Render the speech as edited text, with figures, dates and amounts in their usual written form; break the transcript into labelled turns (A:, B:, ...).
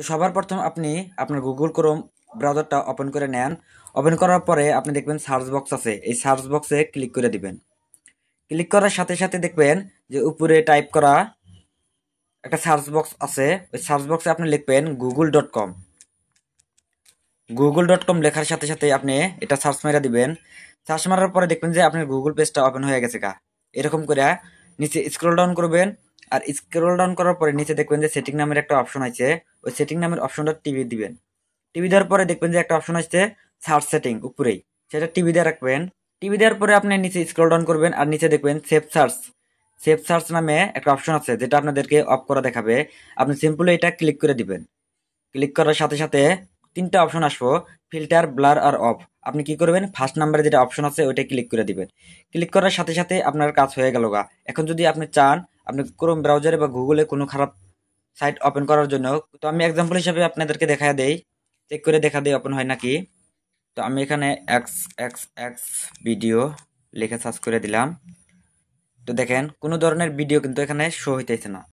A: তো সবার প্রথম আপনি আপনার গুগল ক্রোম ব্রাউজারটা ওপেন করে নেন। ওপেন করার পরে আপনি দেখবেন সার্চ বক্স আছে, এই সার্চ বক্সে ক্লিক করে দিবেন। ক্লিক করার সাথে সাথে দেখবেন যে উপরে টাইপ করা একটা সার্চ বক্স আছে, ওই সার্চ বক্সে আপনি লিখবেন google.com। google.com লেখার সাথে সাথে আপনি এটা সার্চ মেরে দিবেন। সার্চ মারার পরে দেখবেন যে আপনার গুগল পেজটা ওপেন হয়ে গেছে গা। এরকম করে নিচে স্ক্রল ডাউন করবেন, আর স্ক্রল ডাউন করার পরে নিচে দেখবেন যে সেটিং নামের একটা অপশন আছে, ওই সেটিং নামের অপশনটা টিপে দিবেন। টিভি দেওয়ার পরে দেখবেন যে একটা অপশন আসছে সার্চ সেটিং উপরেই, সেটা টিভি দিয়ে রাখবেন। টিভি দেওয়ার পরে আপনি নিচে স্ক্রল ডাউন করবেন, আর নিচে দেখবেন সেভ সার্চ। সেভ সার্চ নামে একটা অপশন আছে যেটা আপনাদেরকে অফ করা দেখাবে। আপনি সিম্পলি এটা ক্লিক করে দিবেন। ক্লিক করার সাথে সাথে তিনটা অপশন আসবো, ফিল্টার, ব্লার আর অফ। আপনি কি করবেন, ফার্স্ট নাম্বারে যেটা অপশন আছে ওইটা ক্লিক করে দিবেন। ক্লিক করার সাথে সাথে আপনার কাজ হয়ে গেল গা। এখন যদি আপনি চান আপনি ক্রোম ব্রাউজারে বা গুগলে কোনো খারাপ সাইট ওপেন করার জন্য, তো আমি এক্সাম্পল হিসেবে আপনাদেরকে দেখা দেই, চেক করে দেখা দেই ওপেন হয় নাকি। তো আমি এখানে এক্স এক্স এক্স ভিডিও লিখে সার্চ করে দিলাম। তো দেখেন কোনো ধরনের ভিডিও কিন্তু এখানে শো হইতেছে না।